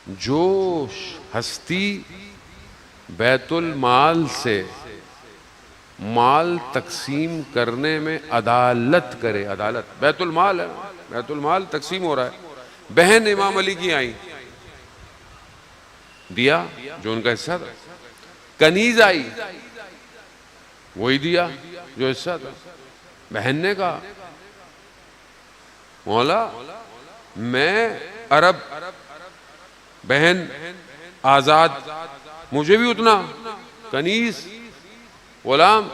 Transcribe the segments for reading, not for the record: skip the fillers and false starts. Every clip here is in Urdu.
جو ہستی بیت المال سے مال تقسیم کرنے میں عدالت کرے، عدالت بیت المال ہے، بیت المال تقسیم ہو رہا ہے، بہن امام علی کی آئی، دیا جو ان کا حصہ تھا، کنیز آئی وہی دیا جو حصہ تھا، بہن نے کہا مولا میں عرب بہن آزاد، مجھے بھی اتنا، کنیز غلام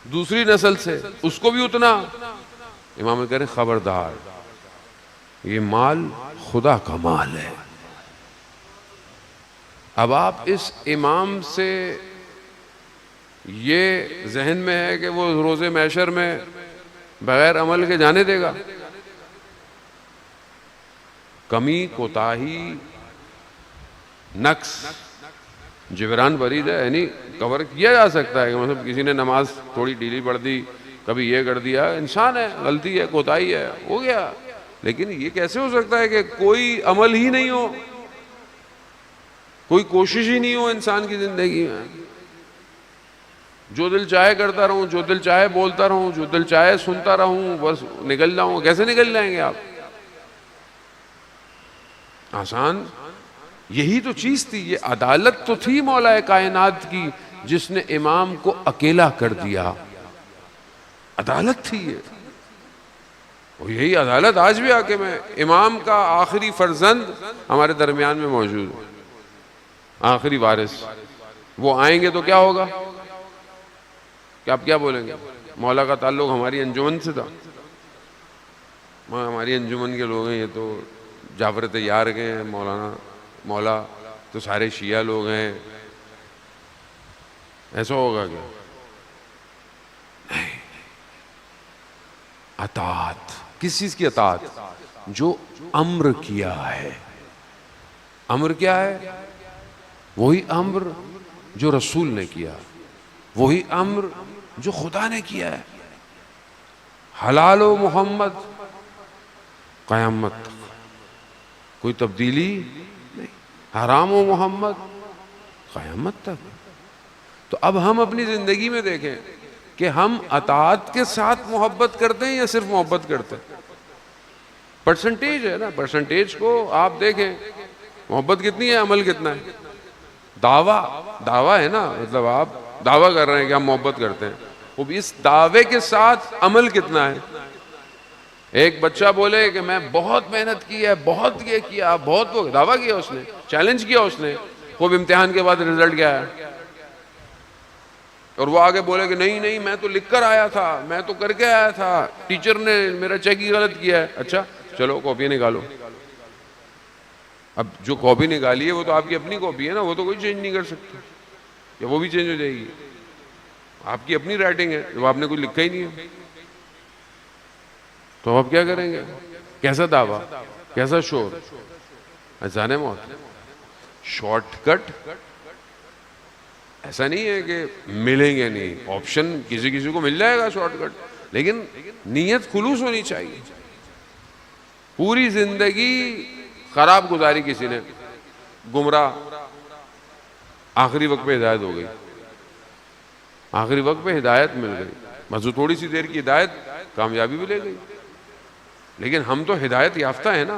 دوسری نسل سے اس کو بھی اتنا۔ امام کہہ رہے خبردار، یہ مال خدا کا مال ہے۔ اب آپ اس امام سے یہ ذہن میں ہے کہ وہ روز محشر میں بغیر عمل کے جانے دے گا؟ کمی، کوتاہی، نقص جبران برید ہے، یعنی کور کیا جا سکتا ہے کہ مطلب کسی نے نماز تھوڑی ڈھیلی پڑھ دی، کبھی یہ کر دیا، انسان ہے، غلطی ہے، کوتاہی ہے، ہو گیا۔ لیکن یہ کیسے ہو سکتا ہے کہ کوئی عمل ہی نہیں ہو، کوئی کوشش ہی نہیں ہو انسان کی زندگی میں؟ جو دل چاہے کرتا رہوں، جو دل چاہے بولتا رہوں، جو دل چاہے سنتا رہوں، بس نکل جاؤں۔ کیسے نکل جائیں گے آپ؟ آسان؟ یہی تو چیز تھی، یہ عدالت تو تھی مولا کائنات کی جس نے امام کو اکیلا کر دیا، عدالت تھی یہ۔ اور یہی عدالت آج بھی حاکم ہے۔ امام کا آخری فرزند ہمارے درمیان میں موجود ہے، آخری وارث، وہ آئیں گے تو کیا ہوگا؟ کہ آپ کیا بولیں گے؟ مولا کا تعلق ہماری انجمن سے تھا، ہماری انجمن کے لوگ ہیں، یہ تو جعفر طیار کے ہیں، مولا تو سارے شیعہ لوگ ہیں، ایسا ہوگا کیا؟ نہیں، اطاعت، کس چیز کی اطاعت؟ جو امر کیا ہے۔ امر کیا ہے؟ وہی امر جو رسول نے کیا، وہی امر جو خدا نے کیا ہے۔ حلال و محمد قیامت تک کوئی تبدیلی نہیں، حرام و محمد قیامت تک۔ تو اب ہم اپنی زندگی میں دیکھیں کہ ہم اطاعت کے ساتھ محبت کرتے ہیں یا صرف محبت کرتے ہیں؟ پرسنٹیج ہے نا، پرسنٹیج کو آپ دیکھیں، محبت کتنی ہے، عمل کتنا ہے؟ دعویٰ ہے نا، مطلب آپ دعویٰ کر رہے ہیں کہ ہم محبت کرتے ہیں، وہ بھی اس دعوے کے ساتھ عمل کتنا ہے؟ ایک بچہ بولے کہ میں بہت محنت کی ہے، بہت یہ کیا، بہت، وہ دعویٰ کیا اس نے، چیلنج کیا اس نے، خوب امتحان کے بعد رزلٹ کیا ہے، اور وہ آگے بولے کہ نہیں میں تو لکھ کر آیا تھا، میں تو کر کے آیا تھا، ٹیچر نے میرا چیک ہی غلط کیا ہے۔ اچھا چلو کاپی نکالو۔ اب جو کاپی نکالی ہے وہ تو آپ کی اپنی کاپی ہے نا، وہ تو کوئی چینج نہیں کر سکتا، یا وہ بھی چینج ہو جائے گی؟ آپ کی اپنی رائٹنگ ہے، جو آپ نے کوئی لکھا ہی نہیں ہے، تو آپ کیا کریں گے؟ کیسا دعویٰ، کیسا شور؟ اذان موت، شارٹ کٹ ایسا نہیں ہے کہ ملیں گے نہیں، آپشن کسی کو مل جائے گا شارٹ کٹ، لیکن نیت خلوص ہونی چاہیے۔ پوری زندگی خراب گزاری کسی نے، گمراہ، آخری وقت پہ ہدایت ہو گئی، آخری وقت پہ ہدایت مل گئی، بس تھوڑی سی دیر کی ہدایت کامیابی بھی لے گئی۔ لیکن ہم تو ہدایت یافتہ ہیں نا،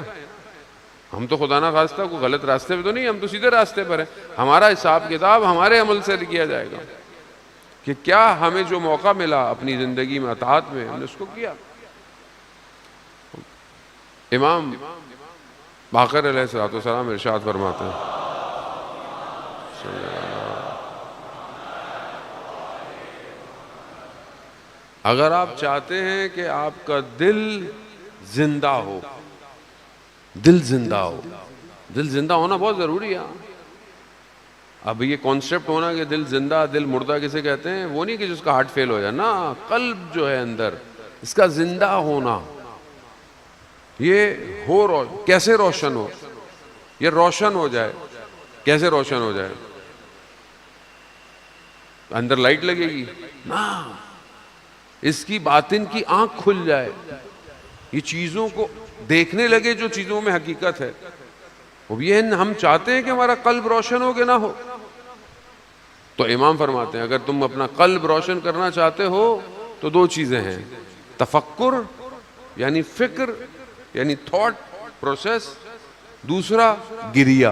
ہم تو خدا نہ خواستہ کوئی غلط راستے پہ تو نہیں، ہم تو سیدھے راستے پر ہیں۔ ہمارا حساب کتاب ہمارے عمل سے کیا جائے گا کہ کیا ہمیں جو موقع ملا اپنی زندگی میں اطاعت میں، ہم نے اس کو کیا۔ امام باقر علیہ السلام ارشاد فرماتے ہیں، اگر آپ چاہتے ہیں کہ آپ کا دل زندہ ہو، دل زندہ ہو، دل زندہ ہونا بہت ضروری ہے۔ اب یہ کانسیپٹ ہونا کہ دل زندہ دل مردہ کسے کہتے ہیں، وہ نہیں کہ جس کا ہارٹ فیل ہو جائے نا، قلب جو ہے اندر اس کا زندہ ہونا، یہ کیسے روشن ہو، یہ روشن ہو جائے۔ کیسے روشن ہو جائے؟ اندر لائٹ لگے گی نا، اس کی باطن کی آنکھ کھل جائے، یہ چیزوں کو دیکھنے لگے جو چیزوں میں حقیقت ہے، اب یہ ہم چاہتے ہیں کہ ہمارا قلب روشن ہو کہ نہ ہو. تو امام فرماتے ہیں اگر تم اپنا قلب روشن کرنا چاہتے ہو تو دو چیزیں ہیں، تفکر یعنی فکر یعنی تھاٹ پروسیس، دوسرا گریہ.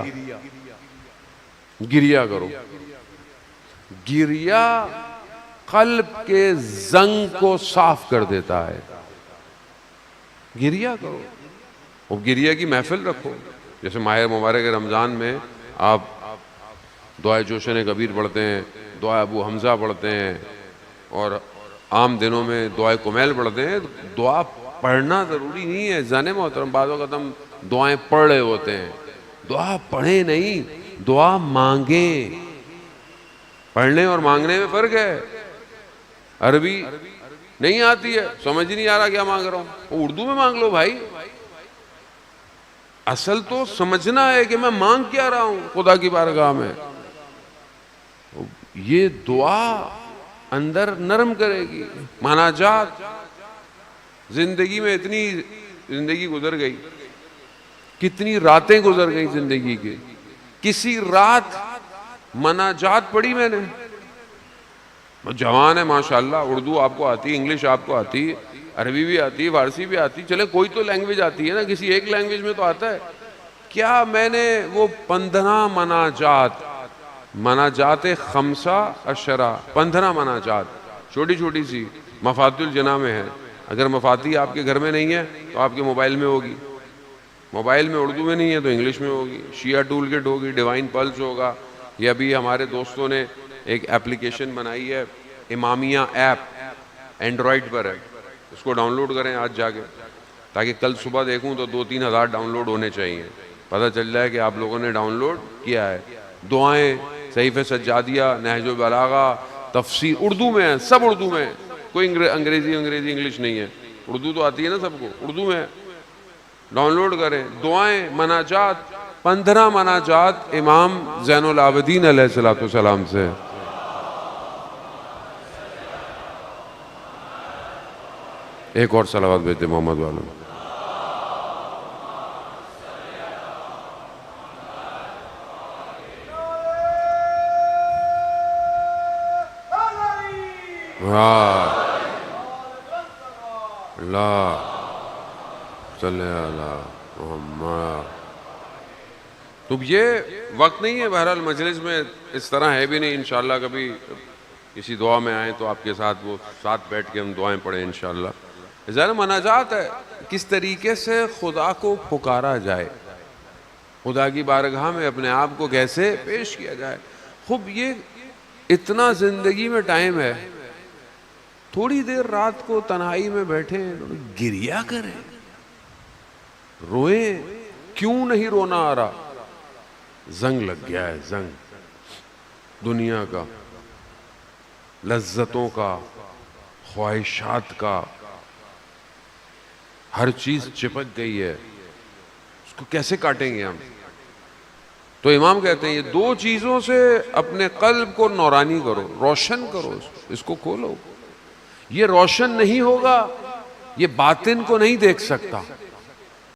گریہ کرو. گریہ قلب کے زنگ کو صاف کر دیتا ہے. گریہ کرو. اور گریہ کی محفل رکھو. جیسے ماہ مبارک رمضان میں آپ دعائے جوشن کبیر پڑھتے ہیں، دعائے ابو حمزہ پڑھتے ہیں، اور عام دنوں میں دعائے کمیل پڑھتے ہیں. دعا پڑھنا ضروری نہیں ہے زن محترم، بعض وقت ہم دعائیں پڑھ رہے ہوتے ہیں. دعا پڑھیں نہیں، دعا مانگیں. پڑھنے اور مانگنے میں فرق ہے. عربی نہیں آتی ہے، سمجھ نہیں آ رہا کیا مانگ رہا ہوں، اردو میں مانگ لو بھائی. اصل تو سمجھنا ہے کہ میں مانگ کیا رہا ہوں خدا کی بارگاہ میں. یہ دعا اندر نرم کرے گی. مناجات. زندگی میں اتنی زندگی گزر گئی، کتنی راتیں گزر گئی زندگی کی. کسی رات مناجات پڑھی میں نے. جوان ہے ماشاءاللہ، اردو آپ کو آتی، انگلش آپ کو آتی، عربی بھی آتی، فارسی بھی آتی، چلے کوئی تو لینگویج آتی ہے نا، کسی ایک لینگویج میں تو آتا ہے. کیا میں نے وہ 15 مناجات خمسہ اشرا، 15 مناجات چھوٹی چھوٹی سی مفاتیح الجناح میں ہے. اگر مفاتیح آپ کے گھر میں نہیں ہے تو آپ کے موبائل میں ہوگی. موبائل میں اردو میں نہیں ہے تو انگلش میں ہوگی. شیعہ ٹول کٹ ہوگی، ڈیوائن پلس ہوگا. یہ ابھی ہمارے دوستوں نے ایک اپلیکیشن بنائی ہے، امامیہ ایپ، اینڈرائڈ پر ہے. اس کو ڈاؤن لوڈ کریں آج جا کے، تاکہ کل صبح دیکھوں تو 2-3 ہزار ڈاؤن لوڈ ہونے چاہیے. پتہ چل جائے کہ آپ لوگوں نے ڈاؤن لوڈ کیا ہے. دعائیں، صحیفہ سجادیہ، نہج البلاغہ، تفسیر اردو میں ہے، سب اردو میں ہے. کوئی انگریزی انگلش نہیں ہے. اردو تو آتی ہے نا سب کو، اردو میں ہے. ڈاؤن لوڈ کریں. دعائیں، مناجات، 15 مناجات امام زین العابدین علیہ السلام سے. ایک اور صلوات بھیجتے محمد والوں. اللہ صلی اللہ محمد. تو یہ وقت نہیں ہے بہرحال مجلس میں اس طرح ہے بھی نہیں. انشاءاللہ کبھی کسی دعا میں آئیں تو آپ کے ساتھ وہ ساتھ بیٹھ کے ہم دعائیں پڑھیں انشاءاللہ. ذرا مناجات ہے کس طریقے سے خدا کو پکارا جائے، خدا کی بارگاہ میں اپنے آپ کو کیسے پیش کیا جائے. خوب یہ اتنا زندگی میں ٹائم ہے، تھوڑی دیر رات کو تنہائی میں بیٹھیں، گریہ کریں، روئیں. کیوں نہیں رونا آ رہا؟ زنگ لگ گیا ہے. زنگ دنیا کا، لذتوں کا، خواہشات کا، ہر چیز چپک گئی ہے. اس کو کیسے کاٹیں گے ہم؟ تو امام کہتے ہیں یہ 2 چیزوں سے اپنے قلب کو نورانی کرو، روشن کرو، اس کو کھولو. یہ روشن نہیں ہوگا، یہ باطن کو نہیں دیکھ سکتا.